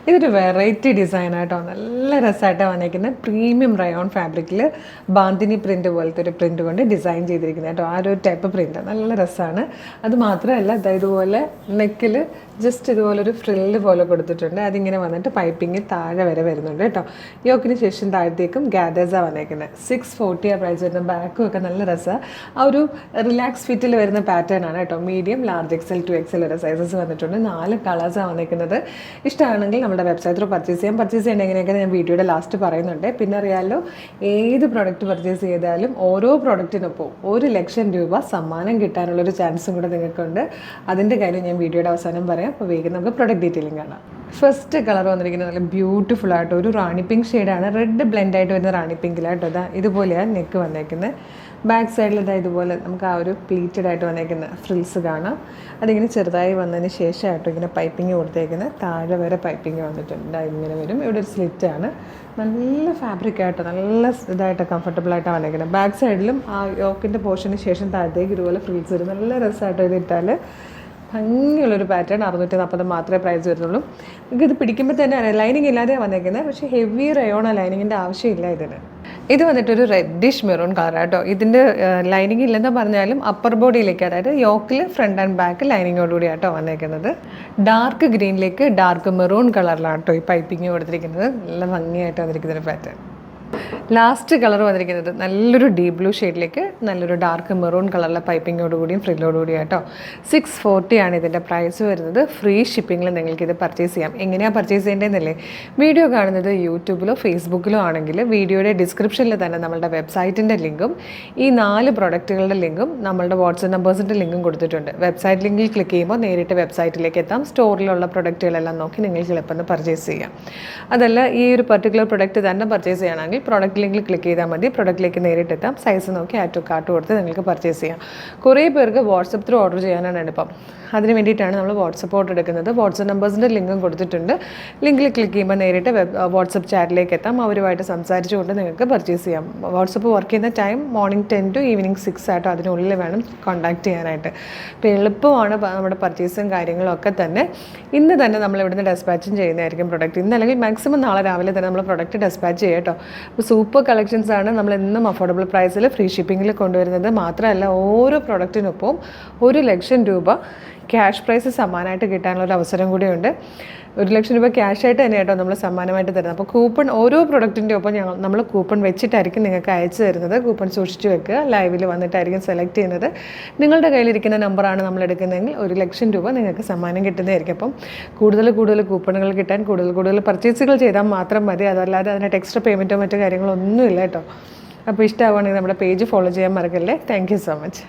ഇതൊരു variety design ആട്ടോ, നല്ല രസമായിട്ടാണ് വന്നിരിക്കുന്നത്. പ്രീമിയം റയോൺ ഫാബ്രിക്കിൽ ബാന്തിനി പ്രിൻറ്റ് പോലത്തെ ഒരു പ്രിൻറ്റ് കൊണ്ട് ഡിസൈൻ ചെയ്തിരിക്കുന്നത് കേട്ടോ. ആ ഒരു ടൈപ്പ് പ്രിൻറ്റ് നല്ല രസമാണ്. അത് മാത്രമല്ല ഇതുപോലെ നെക്കിൽ ജസ്റ്റ് ഇതുപോലൊരു ഫ്രില്ല് പോലെ കൊടുത്തിട്ടുണ്ട്. അതിങ്ങനെ വന്നിട്ട് പൈപ്പിങ് താഴെ വരെ വരുന്നുണ്ട് കേട്ടോ. യോക്കിന് ശേഷം താഴത്തേക്കും ഗാദേഴ്സാണ് വന്നേക്കുന്നത്. 640 പ്രൈസ് വരുന്ന. ബാക്കും ഒക്കെ നല്ല രസമാണ്. ആ ഒരു റിലാക്സ് ഫിറ്റിൽ വരുന്ന പാറ്റേൺ ആണ് കേട്ടോ. മീഡിയം, ലാർജ് എക്സൽ, 2XL വരെ സൈസസ് വന്നിട്ടുണ്ട്. 4 കളേഴ്സാണ് വന്നിരിക്കുന്നത്. ഇഷ്ടമാണെങ്കിൽ നമ്മുടെ വെബ്സൈറ്റിൽ പർച്ചേസ് ചെയ്യാം. പർച്ചേസ് ചെയ്യേണ്ട എങ്ങനെയൊക്കെ ഞാൻ വീഡിയോയുടെ ലാസ്റ്റ് പറയുന്നുണ്ട്. പിന്നെ അറിയാമല്ലോ, ഏത് പ്രോഡക്റ്റ് പർച്ചേസ് ചെയ്താലും ഓരോ പ്രോഡക്റ്റിനൊപ്പം 1 ലക്ഷം രൂപ സമ്മാനം കിട്ടാനുള്ളൊരു ചാൻസും കൂടെ നിങ്ങൾക്കുണ്ട്. അതിൻ്റെ കാര്യം ഞാൻ വീഡിയോയുടെ അവസാനം പറയാം. അപ്പോൾ വേഗം നമുക്ക് പ്രൊഡക്റ്റ് ഡീറ്റെയിലിംഗ് കാണാം. ഫസ്റ്റ് കളർ വന്നിരിക്കുന്നത് നല്ല ബ്യൂട്ടിഫുൾ ആയിട്ട് ഒരു റാണി പിങ്ക് ഷെയ്ഡാണ്. റെഡ് ബ്ലെൻഡായിട്ട് വരുന്ന റാണി പിങ്കിലായിട്ടോ. ഇതുപോലെയാണ് നെക്ക് വന്നേക്കുന്നത്. ബാക്ക് സൈഡിൽ ഇതുപോലെ നമുക്ക് ആ ഒരു പ്ലീറ്റഡ് ആയിട്ട് വന്നേക്കുന്ന ഫ്രിൽസ് കാണാം. അതിങ്ങനെ ചെറുതായി വന്നതിന് ശേഷമായിട്ടോ ഇങ്ങനെ പൈപ്പിങ് കൊടുത്തേക്കുന്നത്. താഴെ വരെ പൈപ്പിങ് വന്നിട്ടുണ്ട്. ഇങ്ങനെ വരും. ഇവിടെ ഒരു സ്ലിറ്റാണ്. നല്ല ഫാബ്രിക് ആയിട്ട് നല്ല ഇതായിട്ട് കംഫർട്ടബിളായിട്ടാണ് വന്നേക്കുന്നത്. ബാക്ക് സൈഡിലും ആ യോക്കിൻ്റെ പോർഷന് ശേഷം താഴത്തേക്ക് ഇതുപോലെ ഫ്രിൽസ് വരും. നല്ല രസമായിട്ട് ഇതിട്ടാൽ ഭംഗിയുള്ളൊരു പാറ്റേൺ. 640 മാത്രമേ പ്രൈസ് വരുന്നുള്ളൂ. നിങ്ങൾക്ക് ഇത് പിടിക്കുമ്പോൾ തന്നെ ലൈനിങ് ഇല്ലാതെ വന്നേക്കുന്നത്. പക്ഷേ ഹെവി റയോണ ലൈനിങ്ങിൻ്റെ ആവശ്യമില്ല ഇതിന്. ഇത് വന്നിട്ടൊരു റെഡിഷ് മെറൂൺ കളറാട്ടോ. ഇതിൻ്റെ ലൈനിങ് ഇല്ലെന്ന് പറഞ്ഞാലും അപ്പർ ബോഡിയിലേക്ക്, അതായത് യോക്കിൽ ഫ്രണ്ട് ആൻഡ് ബാക്ക് ലൈനിങ്ങോടുകൂടി ആട്ടോ വന്നേക്കുന്നത്. ഡാർക്ക് ഗ്രീനിലേക്ക് ഡാർക്ക് മെറൂൺ കളറിലാട്ടോ ഈ പൈപ്പിങ് കൊടുത്തിരിക്കുന്നത്. നല്ല ഭംഗിയായിട്ട് വന്നിരിക്കുന്നൊരു പാറ്റേൺ. ലാസ്റ്റ് കളർ വന്നിരിക്കുന്നത് നല്ലൊരു ഡീപ് ബ്ലൂ ഷെയ്ഡിലേക്ക് നല്ലൊരു ഡാർക്ക് മെറൂൺ കളറിലെ പൈപ്പിങ്ങോടുകൂടിയും ഫ്രില്ലോടുകൂടിയും കേട്ടോ. 640 ആണ് ഇതിൻ്റെ പ്രൈസ് വരുന്നത്. ഫ്രീ ഷിപ്പിങ്ങിൽ നിങ്ങൾക്കിത് പർച്ചേസ് ചെയ്യാം. എങ്ങനെയാണ് പർച്ചേസ് ചെയ്യേണ്ടതെന്നല്ലേ? വീഡിയോ കാണുന്നത് യൂട്യൂബിലോ ഫേസ്ബുക്കിലോ ആണെങ്കിൽ വീഡിയോയുടെ ഡിസ്ക്രിപ്ഷനിൽ തന്നെ നമ്മളുടെ വെബ്സൈറ്റിൻ്റെ ലിങ്കും ഈ 4 പ്രൊഡക്റ്റുകളുടെ ലിങ്കും നമ്മളുടെ വാട്സപ്പ് നമ്പേഴ്സിൻ്റെ ലിങ്കും കൊടുത്തിട്ടുണ്ട്. വെബ്സൈറ്റ് ലിങ്കിൽ ക്ലിക്ക് ചെയ്യുമ്പോൾ നേരിട്ട് വെബ്സൈറ്റിലേക്ക് എത്താം. സ്റ്റോറിലുള്ള പ്രൊഡക്റ്റുകളെല്ലാം നോക്കി നിങ്ങൾക്ക് എളുപ്പം പർച്ചേസ് ചെയ്യാം. അതല്ല, ഈ ഒരു പർട്ടിക്കുലർ പ്രൊഡക്റ്റ് തന്നെ പർച്ചേസ് ചെയ്യണമെങ്കിൽ പ്രൊഡക്റ്റ് ലിങ്കിൽ ക്ലിക്ക് ചെയ്താൽ മതി. പ്രൊഡക്റ്റിലേക്ക് നേരിട്ടെത്താം. സൈസ് നോക്കി ആഡ് ടു കാർട്ട് കൊടുത്ത് നിങ്ങൾക്ക് പർച്ചേസ് ചെയ്യാം. കുറേ പേർക്ക് വാട്സപ്പ് ത്രൂ ഓർഡർ ചെയ്യാനാണ് എളുപ്പം. അതിന് വേണ്ടിയിട്ടാണ് നമ്മൾ വാട്സപ്പ് ഓർഡർ എടുക്കുന്നത്. വാട്സപ്പ് നമ്പേഴ്സിൻ്റെ ലിങ്കും കൊടുത്തിട്ടുണ്ട്. ലിങ്കിൽ ക്ലിക്ക് ചെയ്യുമ്പോൾ നേരിട്ട് വാട്സപ്പ് ചാറ്റിലേക്ക് എത്താം. അവരുമായിട്ട് സംസാരിച്ചുകൊണ്ട് നിങ്ങൾക്ക് പർച്ചേസ് ചെയ്യാം. വാട്സപ്പ് വർക്ക് ചെയ്യുന്ന ടൈം മോർണിംഗ് 10 to ഈവനിങ് 6 ആയിട്ടോ. അതിനുള്ളിൽ വേണം കോൺടാക്ട് ചെയ്യാനായിട്ട്. അപ്പോൾ എളുപ്പമാണ് നമ്മുടെ പർച്ചേസും കാര്യങ്ങളും ഒക്കെ തന്നെ. ഇന്ന് തന്നെ നമ്മൾ ഇവിടുന്ന് ഡെസ്പാച്ചും ചെയ്യുന്നതായിരിക്കും പ്രൊഡക്റ്റ്. ഇന്ന് അല്ലെങ്കിൽ മാക്സിമം നാളെ രാവിലെ തന്നെ നമ്മൾ പ്രൊഡക്റ്റ് ഡെസ്പാച്ച് ചെയ്യാം കേട്ടോ. അപ്പോൾ സൂപ്പർ കളക്ഷൻസ് ആണ് നമ്മൾ എന്നും അഫോർഡബിൾ പ്രൈസിൽ ഫ്രീ ഷിപ്പിങ്ങിൽ കൊണ്ടുവരുന്നത്. മാത്രമല്ല, ഓരോ പ്രൊഡക്റ്റിനൊപ്പം 1 ലക്ഷം രൂപ ക്യാഷ് പ്രൈസ് സമ്മാനമായിട്ട് കിട്ടാനുള്ളൊരു അവസരം കൂടിയുണ്ട്. 1 ലക്ഷം രൂപ ക്യാഷായിട്ട് തന്നെ കേട്ടോ നമ്മൾ സമ്മാനമായിട്ട് തരുന്നത്. അപ്പോൾ കൂപ്പൺ ഓരോ പ്രൊഡക്റ്റിൻ്റെ ഒപ്പം നമ്മൾ കൂപ്പൺ വെച്ചിട്ടായിരിക്കും നിങ്ങൾക്ക് അയച്ചു തരുന്നത്. കൂപ്പൺ സൂക്ഷിച്ച് വെക്കുക. ലൈവിൽ വന്നിട്ടായിരിക്കും സെലക്ട് ചെയ്യുന്നത്. നിങ്ങളുടെ കയ്യിലിരിക്കുന്ന നമ്പറാണ് നമ്മൾ എടുക്കുന്നതെങ്കിൽ 1 ലക്ഷം രൂപ നിങ്ങൾക്ക് സമ്മാനം കിട്ടുന്നതായിരിക്കും. അപ്പം കൂടുതൽ കൂപ്പണുകൾ കിട്ടാൻ കൂടുതൽ പർച്ചേസുകൾ ചെയ്താൽ മാത്രം മതി. അതല്ലാതെ അതിനായിട്ട് എക്സ്ട്രാ പേയ്മെൻറ്റോ മറ്റു കാര്യങ്ങളോ ഒന്നുമില്ല കേട്ടോ. അപ്പോൾ ഇഷ്ടമാവുകയാണെങ്കിൽ നമ്മുടെ പേജ് ഫോളോ ചെയ്യാൻ മറക്കല്ലേ. Thank you so much.